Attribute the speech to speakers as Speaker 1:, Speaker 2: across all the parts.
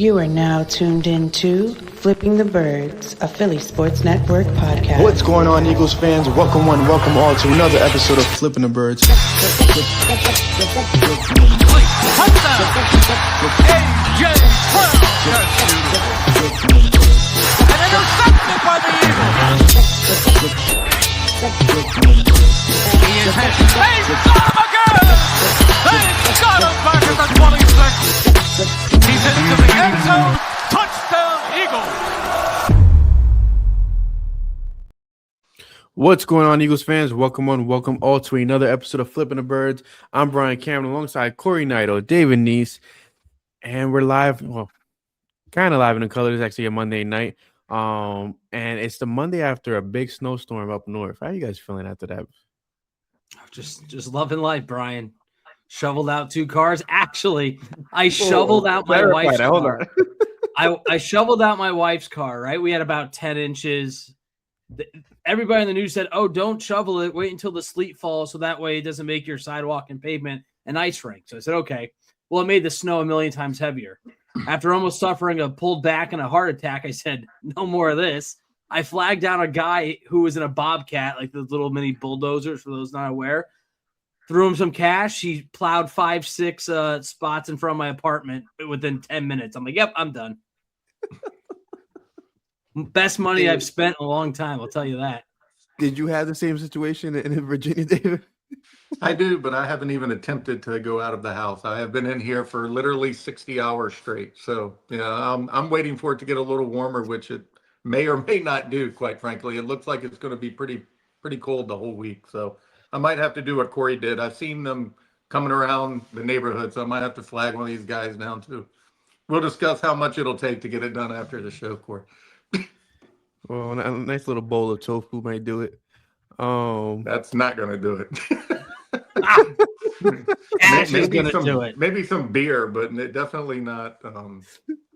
Speaker 1: You are now tuned into Flipping the Birds, a Philly Sports Network podcast.
Speaker 2: What's going on, Eagles fans? Welcome one, welcome all to another episode of Flipping the Birds.
Speaker 3: He's into the end zone. Touchdown, Eagles.
Speaker 4: What's going on, Eagles fans? Welcome all to another episode of Flipping the Birds. I'm Brian Cameron alongside Corey Naito, David Neese, and we're live. Well, kind of live in the color. It's actually a Monday night, and it's the Monday after a big snowstorm up north. How are you guys feeling after that?
Speaker 5: Just loving life, Brian. Shoveled out 2 cars. Actually, I shoveled out my wife's car. I shoveled out my wife's car, right? We had about 10 inches. Everybody in the news said, oh, don't shovel it. Wait until the sleet falls so that way it doesn't make your sidewalk and pavement an ice rink. So I said, okay. Well, it made the snow a million times heavier. After almost suffering a pulled back and a heart attack, I said, no more of this. I flagged down a guy who was in a Bobcat, like the little mini bulldozers, for those not aware. Threw him some cash. He plowed 5-6 spots in front of my apartment within 10 minutes. I'm like, yep, I'm done. Best money I've spent in a long time, I'll tell you that.
Speaker 4: Did you have the same situation in Virginia, David?
Speaker 6: I do, but I haven't even attempted to go out of the house. I have been in here for literally 60 hours straight. So, yeah, I'm waiting for it to get a little warmer, which it may or may not do, quite frankly. It looks like it's going to be pretty cold the whole week. So I might have to do what Corey did. I've seen them coming around the neighborhood, so I might have to flag one of these guys down too. We'll discuss how much it'll take to get it done after the show, Corey.
Speaker 4: Well, a nice little bowl of tofu might do it.
Speaker 6: That's not going to do it.
Speaker 5: Cash is going to do it.
Speaker 6: Maybe some beer, but definitely not.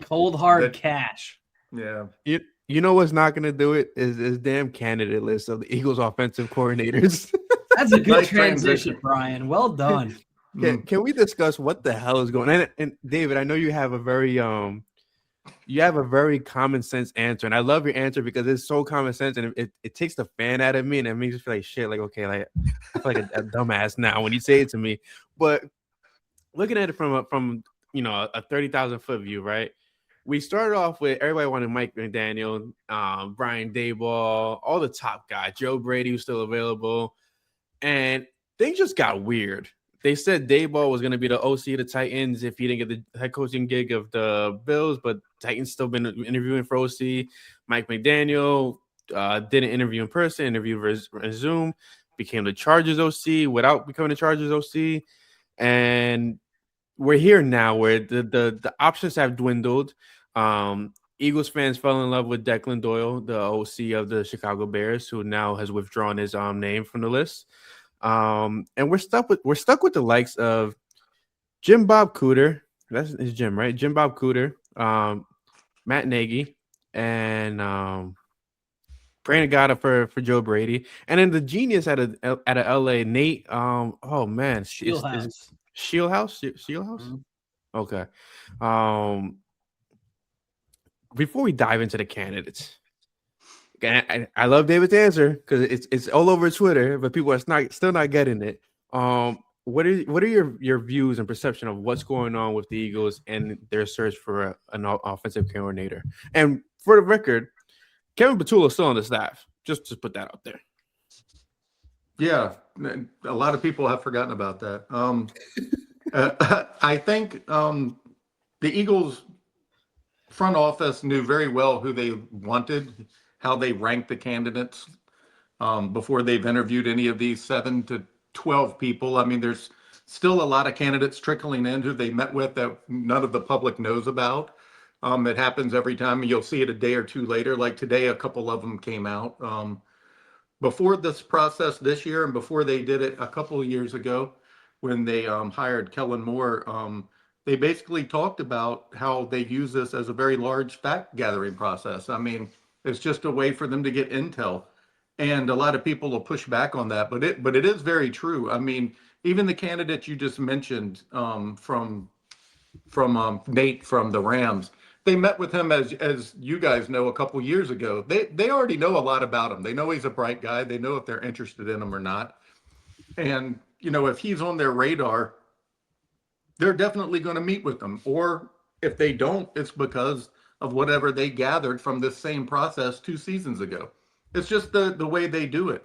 Speaker 5: Cold hard cash.
Speaker 6: Yeah.
Speaker 4: You know what's not going to do it is damn candidate list of the Eagles offensive coordinators.
Speaker 5: That's a good nice transition, Brian. Well done.
Speaker 4: Can we discuss what the hell is going on? And David, I know you have a very common sense answer, and I love your answer because it's so common sense, and it takes the fan out of me, and it makes me feel like shit. Like, okay, like I feel like a dumbass now when you say it to me. But looking at it from a 30,000 foot view, right? We started off with everybody wanted Mike McDaniel, Brian Daboll, all the top guys, Joe Brady was still available, and things just got weird. They said Daboll was going to be the OC of the Titans if he didn't get the head coaching gig of the Bills, but Titans still been interviewing for OC. Mike McDaniel didn't interview in person, interviewed for Zoom, became the Chargers OC without becoming the Chargers OC, and we're here now where the options have dwindled. Eagles fans fell in love with Declan Doyle, the OC of the Chicago Bears, who now has withdrawn his name from the list. And we're stuck with the likes of Jim Bob Cooter. That's his Jim, right? Jim Bob Cooter, Matt Nagy, and praying to God for Joe Brady, and then the genius out of LA, Nate. Oh man, Shieldhouse. Mm-hmm. Okay. Before we dive into the candidates, I love David's answer because it's all over Twitter, but people are still not getting it. What are your views and perception of what's going on with the Eagles and their search for an offensive coordinator? And for the record, Kevin Patullo is still on the staff. Just to put that out there.
Speaker 6: Yeah, a lot of people have forgotten about that. I think the Eagles front office knew very well who they wanted, how they ranked the candidates before they've interviewed any of these 7 to 12 people. I mean, there's still a lot of candidates trickling in who they met with that none of the public knows about. It happens every time. You'll see it a day or two later. Like today, a couple of them came out. Before this process this year and before they did it a couple of years ago when they hired Kellen Moore, they basically talked about how they use this as a very large fact gathering process. I mean, it's just a way for them to get intel. And a lot of people will push back on that, but it is very true. I mean, even the candidate you just mentioned from Nate from the Rams, they met with him, as you guys know, a couple years ago. They already know a lot about him. They know he's a bright guy. They know if they're interested in him or not. And, if he's on their radar, they're definitely going to meet with him. Or if they don't, it's because of whatever they gathered from this same process 2 seasons ago. It's just the way they do it.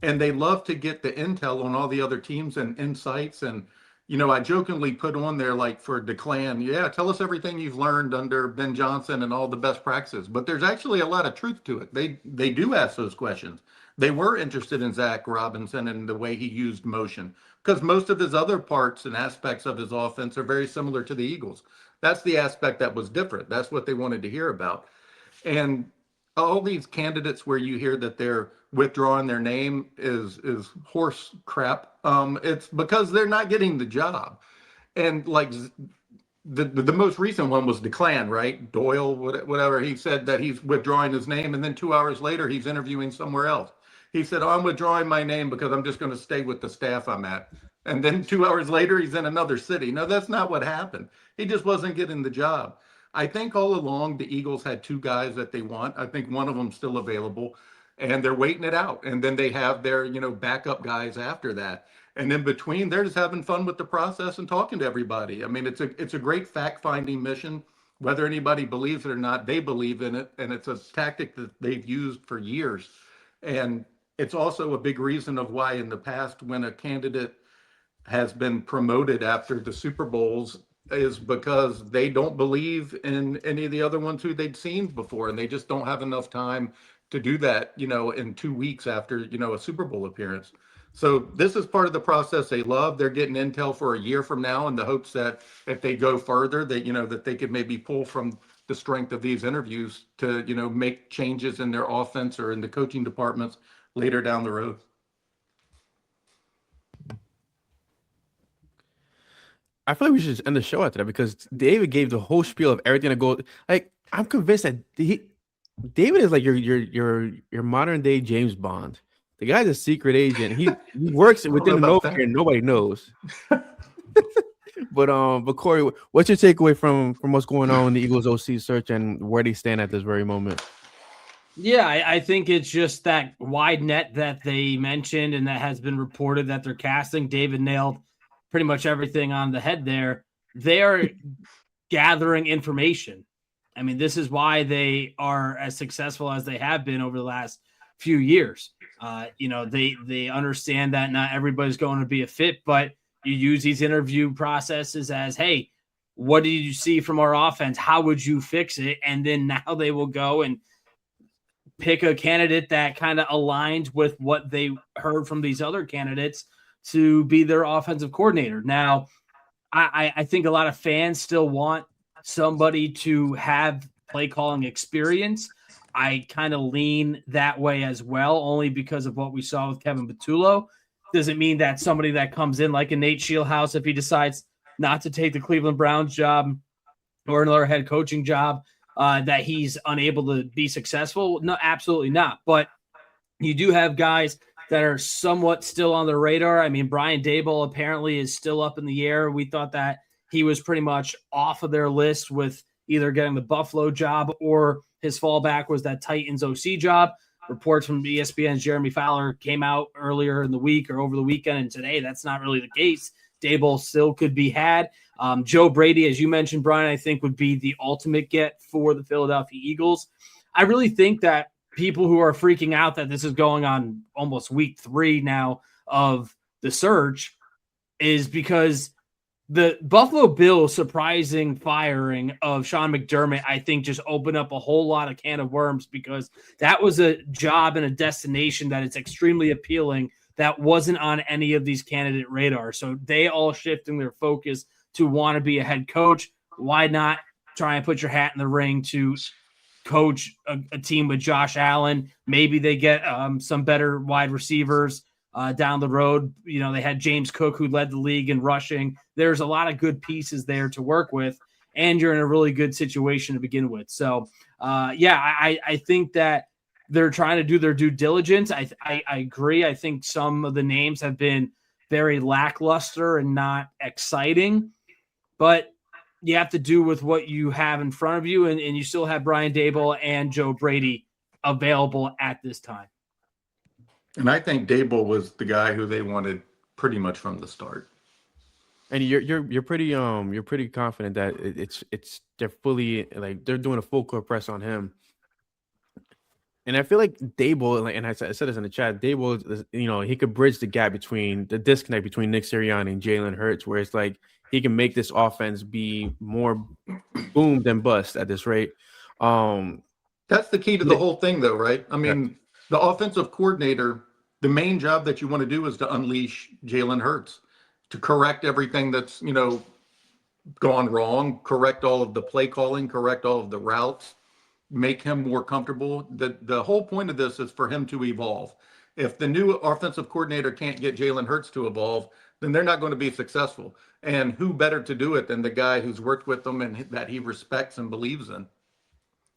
Speaker 6: And they love to get the intel on all the other teams and insights. And, I jokingly put on there, like for DeClan, yeah, tell us everything you've learned under Ben Johnson and all the best practices. But there's actually a lot of truth to it. They do ask those questions. They were interested in Zach Robinson and the way he used motion, because most of his other parts and aspects of his offense are very similar to the Eagles. That's the aspect that was different. That's what they wanted to hear about. And all these candidates where you hear that they're withdrawing their name is horse crap. It's because they're not getting the job. And like the most recent one was DeClan, right? Doyle, whatever. He said that he's withdrawing his name, and then 2 hours later he's interviewing somewhere else. He said, I'm withdrawing my name because I'm just going to stay with the staff I'm at. And then 2 hours later he's in another city. No, that's not what happened. He just wasn't getting the job. I think all along the Eagles had 2 guys that they want. I think one of them's still available, and they're waiting it out. And then they have their, backup guys after that. And in between, they're just having fun with the process and talking to everybody. I mean, it's a great fact-finding mission. Whether anybody believes it or not, they believe in it. And it's a tactic that they've used for years. And it's also a big reason of why in the past, when a candidate has been promoted after the Super Bowls, is because they don't believe in any of the other ones who they'd seen before, and they just don't have enough time to do that, in 2 weeks after, a Super Bowl appearance. So this is part of the process they love. They're getting intel for a year from now in the hopes that if they go further, that, that they could maybe pull from the strength of these interviews to, make changes in their offense or in the coaching departments later down the road.
Speaker 4: I feel like we should just end the show after that, because David gave the whole spiel of everything to go. Like, I'm convinced that David is like your modern day James Bond. The guy's a secret agent. He works within the nowhere and nobody knows. But Corey, what's your takeaway from what's going on in the Eagles OC search and where they stand at this very moment?
Speaker 5: Yeah, I think it's just that wide net that they mentioned and that has been reported that they're casting. David nailed pretty much everything on the head there. They are gathering information. I mean, this is why they are as successful as they have been over the last few years. They understand that not everybody's going to be a fit, but you use these interview processes as, hey, what did you see from our offense? How would you fix it? And then now they will go and pick a candidate that kind of aligns with what they heard from these other candidates to be their offensive coordinator. Now, I think a lot of fans still want somebody to have play calling experience. I kind of lean that way as well, only because of what we saw with Kevin Patullo. Doesn't mean that somebody that comes in like a Nate Shieldhouse, if he decides not to take the Cleveland Browns job or another head coaching job, that he's unable to be successful. No, absolutely not. But you do have guys that are somewhat still on the radar. I mean, Brian Daboll apparently is still up in the air. We thought that he was pretty much off of their list with either getting the Buffalo job or his fallback was that Titans OC job. Reports from ESPN's Jeremy Fowler came out earlier in the week or over the weekend, and today that's not really the case. Daboll still could be had. Joe Brady, as you mentioned, Brian, I think would be the ultimate get for the Philadelphia Eagles. I really think that people who are freaking out that this is going on almost week 3 now of the search is because the Buffalo Bills surprising firing of Sean McDermott, I think, just opened up a whole lot of can of worms, because that was a job and a destination that is extremely appealing that wasn't on any of these candidate radars. So they all shifting their focus to want to be a head coach. Why not try and put your hat in the ring to coach a team with Josh Allen? Maybe they get some better wide receivers down the road. You know, they had James Cook, who led the league in rushing. There's a lot of good pieces there to work with, and you're in a really good situation to begin with. So, I think that they're trying to do their due diligence. I agree. I think some of the names have been very lackluster and not exciting, but you have to do with what you have in front of you, and you still have Brian Daboll and Joe Brady available at this time.
Speaker 6: And I think Daboll was the guy who they wanted pretty much from the start.
Speaker 4: And you're pretty confident that they're fully, like, they're doing a full court press on him. And I feel like Daboll, like, and I said this in the chat, Daboll, he could bridge the gap between the disconnect between Nick Sirianni and Jalen Hurts, where it's like he can make this offense be more boom than bust at this rate.
Speaker 6: That's the key to the whole thing, though, right? I mean, the offensive coordinator, the main job that you want to do is to unleash Jalen Hurts, to correct everything that's, gone wrong, correct all of the play calling, correct all of the routes, make him more comfortable. The whole point of this is for him to evolve. If the new offensive coordinator can't get Jalen Hurts to evolve, then they're not going to be successful. And who better to do it than the guy who's worked with them and that he respects and believes in?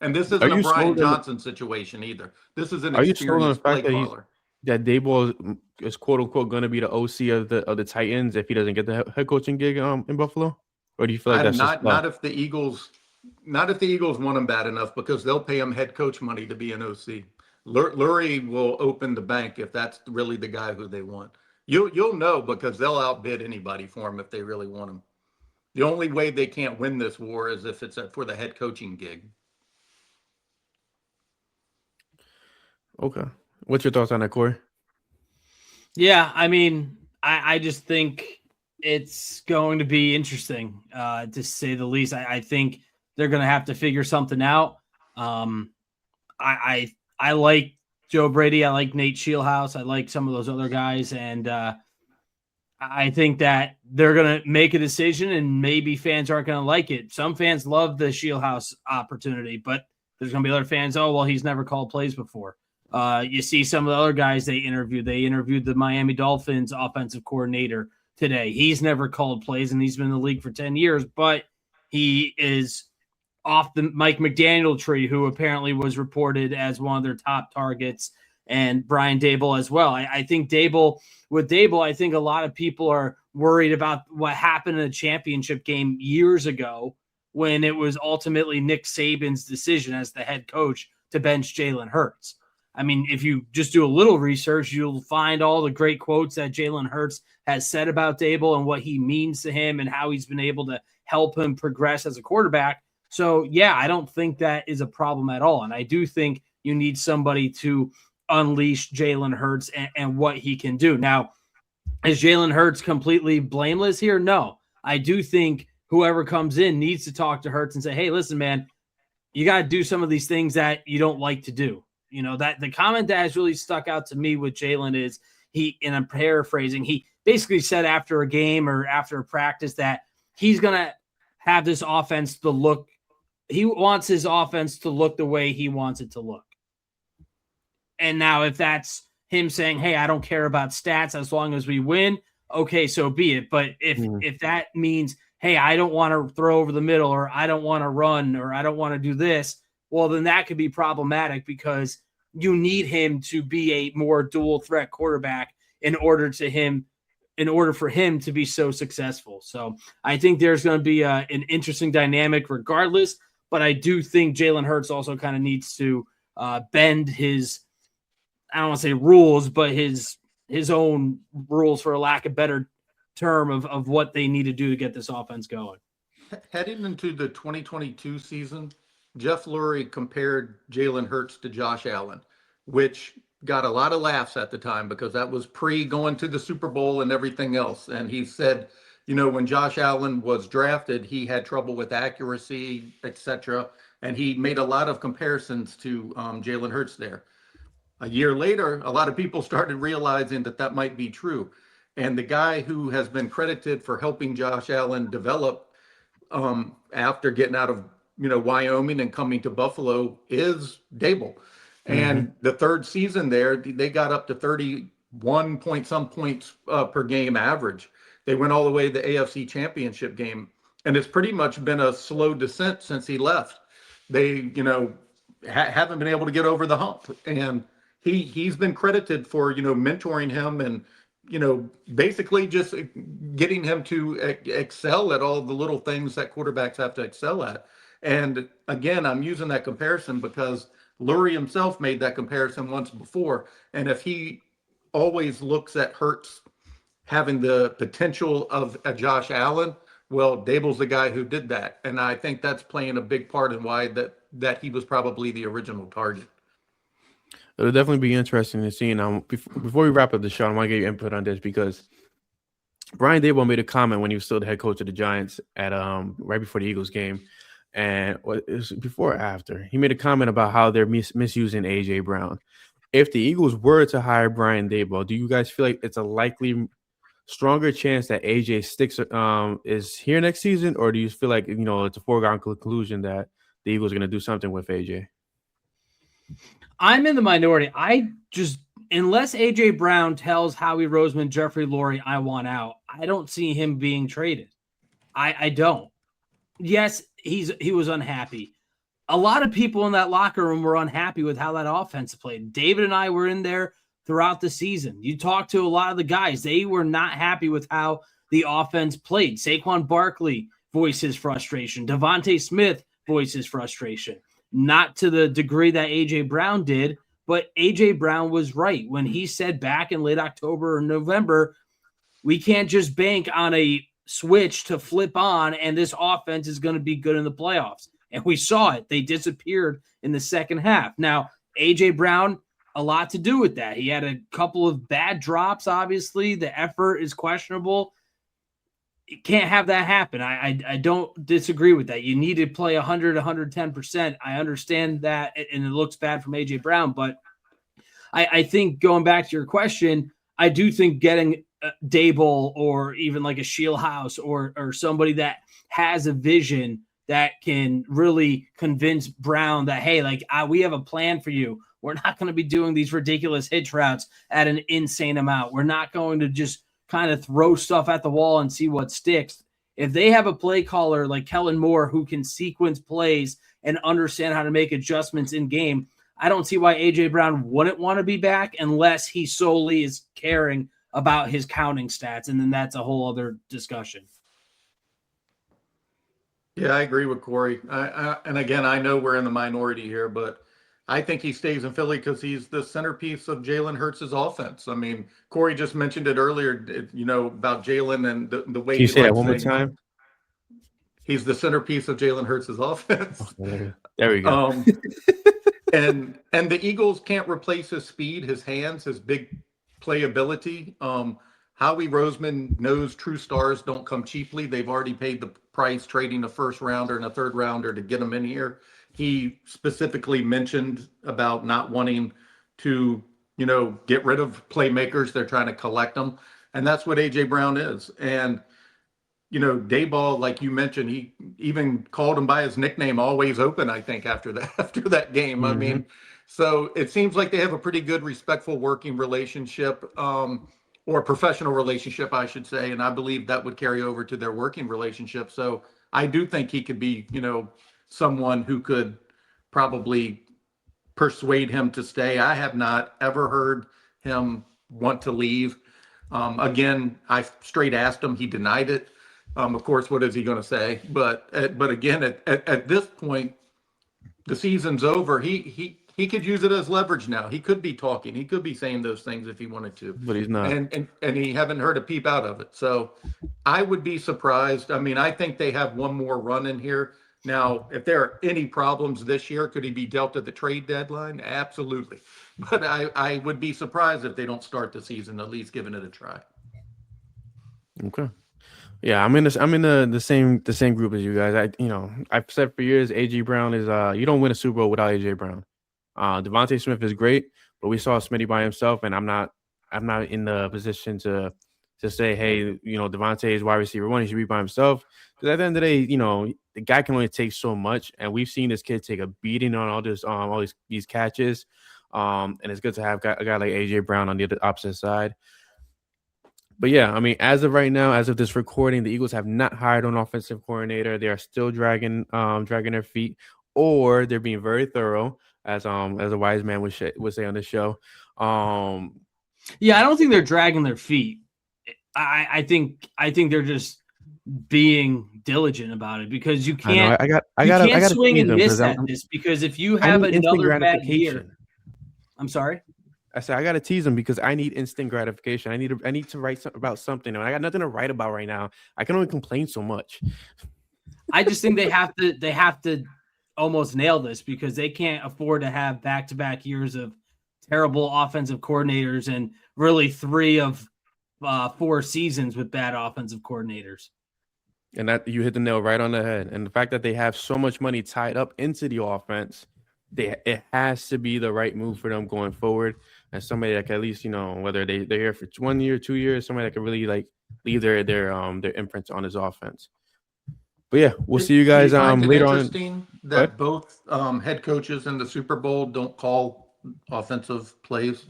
Speaker 6: And this isn't a Brian Johnson situation either. This is an experienced play caller.
Speaker 4: That Daboll is quote unquote going to be the OC of the Titans if he doesn't get the head coaching gig in Buffalo? Or do you feel like that's
Speaker 6: not if the Eagles want him bad enough, because they'll pay him head coach money to be an OC. Lurie will open the bank if that's really the guy who they want. You'll know, because they'll outbid anybody for him if they really want him. The only way they can't win this war is if it's for the head coaching gig.
Speaker 4: Okay. What's your thoughts on that, Corey?
Speaker 5: Yeah, I mean, I just think it's going to be interesting, to say the least. I think they're going to have to figure something out. I like Joe Brady. I like Nate Scheelhaase. I like some of those other guys. And I think that they're going to make a decision, and maybe fans aren't going to like it. Some fans love the Scheelhaase opportunity, but there's going to be other fans, oh, well, he's never called plays before. You see some of the other guys they interviewed. They interviewed the Miami Dolphins offensive coordinator today. He's never called plays, and he's been in the league for 10 years, but he is off the Mike McDaniel tree, who apparently was reported as one of their top targets, and Brian Daboll as well. I think with Daboll, I think a lot of people are worried about what happened in the championship game years ago, when it was ultimately Nick Saban's decision as the head coach to bench Jalen Hurts. I mean, if you just do a little research, you'll find all the great quotes that Jalen Hurts has said about Daboll and what he means to him and how he's been able to help him progress as a quarterback. So, yeah, I don't think that is a problem at all. And I do think you need somebody to unleash Jalen Hurts and what he can do. Now, is Jalen Hurts completely blameless here? No. I do think whoever comes in needs to talk to Hurts and say, hey, listen, man, you got to do some of these things that you don't like to do. That the comment that has really stuck out to me with Jalen is and I'm paraphrasing, he basically said after a game or after a practice that he's going to have this offense to look. He wants his offense to look the way he wants it to look. And now if that's him saying, hey, I don't care about stats as long as we win, okay, so be it. But if that means, hey, I don't want to throw over the middle, or I don't want to run, or I don't want to do this, well, then that could be problematic, because you need him to be a more dual threat quarterback in order for him to be so successful. So I think there's going to be an interesting dynamic regardless, but I do think Jalen Hurts also kind of needs to bend his, I don't want to say rules, but his own rules, for a lack of a better term, of what they need to do to get this offense going.
Speaker 6: Heading into the 2022 season, Jeff Lurie compared Jalen Hurts to Josh Allen, which got a lot of laughs at the time, because that was pre-going to the Super Bowl and everything else. And he said, when Josh Allen was drafted, he had trouble with accuracy, etc. And he made a lot of comparisons to Jalen Hurts there. A year later, a lot of people started realizing that might be true. And the guy who has been credited for helping Josh Allen develop after getting out of Wyoming and coming to Buffalo is Daboll. And the third season there, they got up to 31 point some points per game average. They went all the way to the AFC Championship game. And it's pretty much been a slow descent since he left. They, haven't been able to get over the hump. And he's been credited for, mentoring him and, basically just getting him to excel at all the little things that quarterbacks have to excel at. And again, I'm using that comparison because Lurie himself made that comparison once before. And if he always looks at Hurts having the potential of a Josh Allen, well, Dable's the guy who did that. And I think that's playing a big part in why that he was probably the original target.
Speaker 4: It'll definitely be interesting to see. Now, before we wrap up the show, I want to get your input on this because Brian Daboll made a comment when he was still the head coach of the Giants at right before the Eagles game, and it was before or after. He made a comment about how they're misusing AJ Brown. If the Eagles were to hire Brian Daboll, do you guys feel like it's a likely stronger chance that AJ sticks is here next season, or do you feel like it's a foregone conclusion that the Eagles are going to do something with AJ?
Speaker 5: I'm in the minority. Unless AJ Brown tells Howie Roseman, Jeffrey Lurie, I want out, I don't see him being traded. I don't. Yes, he was unhappy. A lot of people in that locker room were unhappy with how that offense played. David and I were in there throughout the season. You talk to a lot of the guys, they were not happy with how the offense played. Saquon Barkley voiced his frustration. Devontae Smith voiced his frustration. Not to the degree that A.J. Brown did, but A.J. Brown was right when he said back in late October or November, we can't just bank on a switch to flip on and this offense is going to be good in the playoffs. And we saw it. They disappeared in the second half. Now, A.J. Brown, a lot to do with that. He had a couple of bad drops, obviously. The effort is questionable. You can't have that happen. I don't disagree with that. You need to play 100, 110%. I understand that, and it looks bad from A.J. Brown, but I think going back to your question, I do think getting Daboll or even like a Shieldhouse or somebody that has a vision that can really convince Brown that, hey, we have a plan for you. We're not going to be doing these ridiculous hitch routes at an insane amount. We're not going to just kind of throw stuff at the wall and see what sticks. If they have a play caller like Kellen Moore who can sequence plays and understand how to make adjustments in game, I don't see why A.J. Brown wouldn't want to be back unless he solely is caring about his counting stats, and then that's a whole other discussion.
Speaker 6: Yeah, I agree with Corey. And again, I know we're in the minority here, but I think he stays in Philly because he's the centerpiece of Jalen Hurts' offense. I mean, Corey just mentioned it earlier, about Jalen and the way.
Speaker 4: Can you say that one more time?
Speaker 6: He's the centerpiece of Jalen Hurts' offense.
Speaker 4: There we go.
Speaker 6: And the Eagles can't replace his speed, his hands, his big playability. Howie Roseman knows true stars don't come cheaply. They've already paid the price trading a first rounder and a third rounder to get him in here. He specifically mentioned about not wanting to, get rid of playmakers. They're trying to collect them. And that's what A.J. Brown is. And, Daboll, like you mentioned, he even called him by his nickname, Always Open, I think, after that game. Mm-hmm. I mean, so it seems like they have a pretty good, respectful working relationship, or professional relationship, I should say. And I believe that would carry over to their working relationship. So I do think he could be, someone who could probably persuade him to stay. I have not ever heard him want to leave. Again, I straight asked him. He denied it. Of course, what is he going to say? But again, at this point, the season's over. He could use it as leverage now. He could be talking. He could be saying those things if he wanted to.
Speaker 4: But he's not.
Speaker 6: And he haven't heard a peep out of it. So I would be surprised. I mean, I think they have one more run in here. Now, if there are any problems this year, could he be dealt at the trade deadline? Absolutely. But I would be surprised if they don't start the season, at least giving it a try.
Speaker 4: Okay. Yeah, I'm in the same group as you guys. I've said for years, A.J. Brown is you don't win a Super Bowl without A.J. Brown. Devontae Smith is great, but we saw Smitty by himself, and I'm not in the position to say, hey, Devontae is wide receiver one, he should be by himself. Because at the end of the day, the guy can only take so much, and we've seen this kid take a beating on all these catches. And it's good to have a guy like A.J. Brown on the opposite side. But yeah, I mean, as of right now, as of this recording, the Eagles have not hired an offensive coordinator. They are still dragging their feet, or they're being very thorough, as a wise man would say on the show.
Speaker 5: Yeah, I don't think they're dragging their feet. I think they're just being diligent about it because you can't.
Speaker 4: I gotta
Speaker 5: swing and miss
Speaker 4: because
Speaker 5: at this because if you
Speaker 4: I
Speaker 5: have
Speaker 4: need instant
Speaker 5: another bad year,
Speaker 4: gratification.
Speaker 5: I'm sorry.
Speaker 4: I said I gotta tease them because I need instant gratification. I need to write about something, and I got nothing to write about right now. I can only complain so much.
Speaker 5: I just think they have to almost nail this because they can't afford to have back-to-back years of terrible offensive coordinators and really 3 of 4 seasons with bad offensive coordinators.
Speaker 4: And that you hit the nail right on the head. And the fact that they have so much money tied up into the offense, it has to be the right move for them going forward. And somebody that can at least, whether they're here for 1 year, 2 years, somebody that can really like leave their imprints on his offense. But yeah, we'll see you guys later on.
Speaker 6: Interesting that both head coaches in the Super Bowl don't call offensive plays.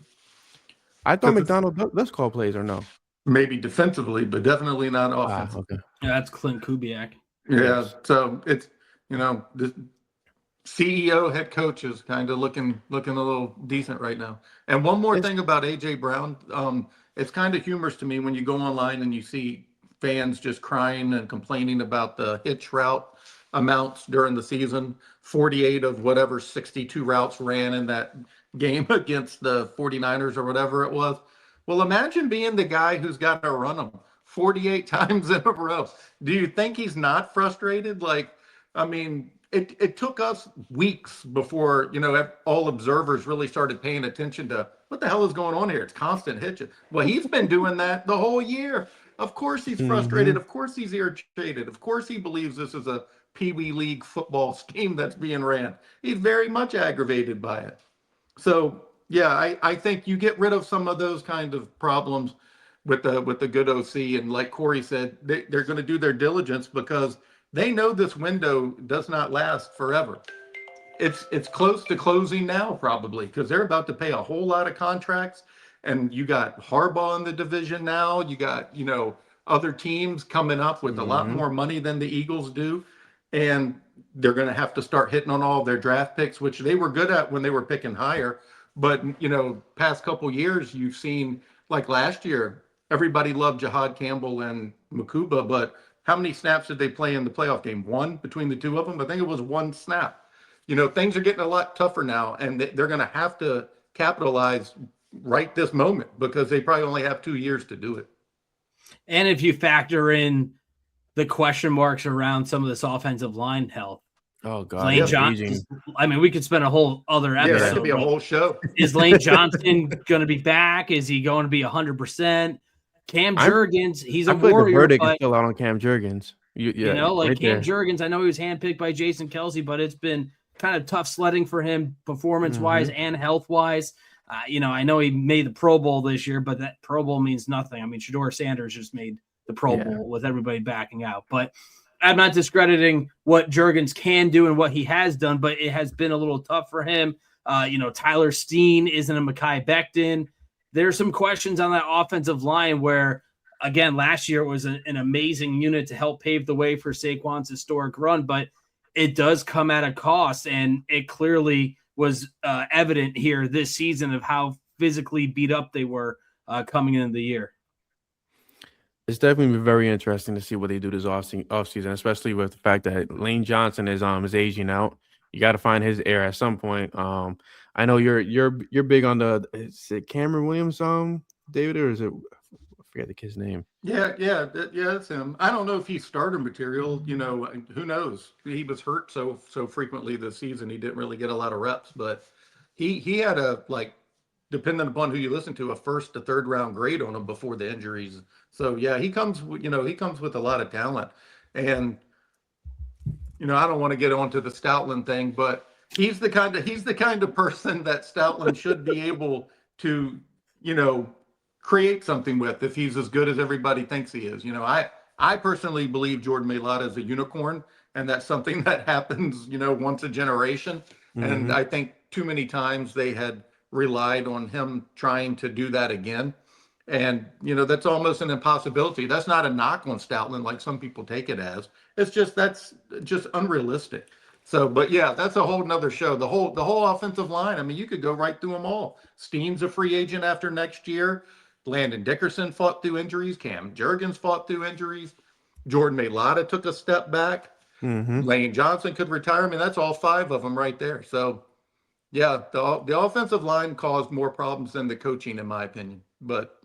Speaker 4: I thought McDonald does call plays or no?
Speaker 6: Maybe defensively, but definitely not offensive.
Speaker 4: Okay.
Speaker 5: Yeah, that's Clint Kubiak.
Speaker 6: Yeah, so it's the CEO head coach is kind of looking a little decent right now. And one more thing about AJ Brown, it's kind of humorous to me when you go online and you see fans just crying and complaining about the hitch route amounts during the season. 48 of whatever 62 routes ran in that game against the 49ers or whatever it was. Well, imagine being the guy who's got to run them 48 times in a row. Do you think he's not frustrated? It took us weeks before, all observers really started paying attention to what the hell is going on here. It's constant hitches. Well, he's been doing that the whole year. Of course he's frustrated. Of course he's irritated. Of course he believes this is a Pee Wee League football scheme that's being ran. He's very much aggravated by it. So, yeah, I think you get rid of some of those kind of problems with the good OC. And like Corey said, they're going to do their diligence because they know this window does not last forever. It's close to closing now probably because they're about to pay a whole lot of contracts. And you got Harbaugh in the division now. You got, other teams coming up with a lot more money than the Eagles do. And they're going to have to start hitting on all their draft picks, which they were good at when they were picking higher. But, past couple years, you've seen, like last year, everybody loved Jahad Campbell and Makuba. But how many snaps did they play in the playoff game? 1 between the 2 of them? I think it was 1 snap. Things are getting a lot tougher now. And they're going to have to capitalize right this moment because they probably only have 2 years to do it.
Speaker 5: And if you factor in the question marks around some of this offensive line health.
Speaker 4: Oh God.
Speaker 5: Lane Johnson. We could spend a whole other episode.
Speaker 6: Yeah, that could be a whole show.
Speaker 5: Is Lane Johnson going to be back? Is he going to be 100%? Cam Jurgens, he's a warrior.
Speaker 4: The verdict is still out on Cam Jurgens.
Speaker 5: Cam Jurgens, I know he was handpicked by Jason Kelsey, but it's been kind of tough sledding for him performance-wise and health-wise. I know he made the Pro Bowl this year, but that Pro Bowl means nothing. Shedeur Sanders just made the Pro Bowl with everybody backing out. But I'm not discrediting what Jurgens can do and what he has done, but it has been a little tough for him. Tyler Steen isn't a Mekhi Becton. There's some questions on that offensive line where, again, last year it was an amazing unit to help pave the way for Saquon's historic run, but it does come at a cost, and it clearly was evident here this season of how physically beat up they were coming into the year.
Speaker 4: It's definitely very interesting to see what they do this offseason, especially with the fact that Lane Johnson is aging out. You got to find his heir at some point. I know you're big on is it Cameron Williams, David, or is it I forget the kid's name?
Speaker 6: Yeah, it's him. I don't know if he's starter material. Who knows? He was hurt so frequently this season, he didn't really get a lot of reps. But he had depending upon who you listen to, a 1st to 3rd round grade on him before the injuries. So yeah, he comes with a lot of talent. And I don't want to get onto the Stoutland thing, but he's the kind of person that Stoutland should be able to, create something with if he's as good as everybody thinks he is. I personally believe Jordan Mailata is a unicorn, and that's something that happens, once a generation. And I think too many times they had relied on him trying to do that again. And, that's almost an impossibility. That's not a knock on Stoutland like some people take it as. That's just unrealistic. So, but yeah, that's a whole nother show. The whole offensive line. I mean, you could go right through them all. Steen's a free agent after next year. Landon Dickerson fought through injuries. Cam Jurgens fought through injuries. Jordan Mailata took a step back. Lane Johnson could retire. I mean, that's all 5 of them right there. So, yeah, the offensive line caused more problems than the coaching, in my opinion. But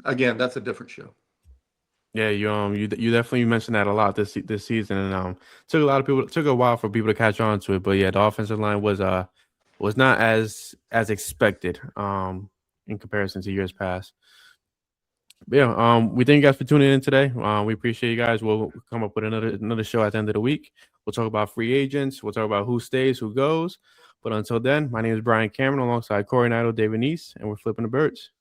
Speaker 6: again, that's a different show.
Speaker 4: Yeah, you definitely mentioned that a lot this season, and took a while for people to catch on to it. But yeah, the offensive line was not as expected in comparison to years past. But yeah, we thank you guys for tuning in today. We appreciate you guys. We'll come up with another show at the end of the week. We'll talk about free agents. We'll talk about who stays, who goes. But until then, my name is Brian Cameron alongside Corey Neidl, David Neese, and we're flipping the birds.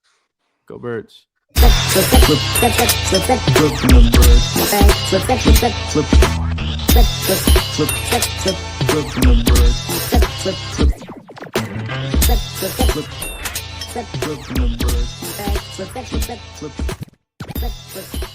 Speaker 4: Go Birds.
Speaker 2: Flipping the birds. Flipping the birds.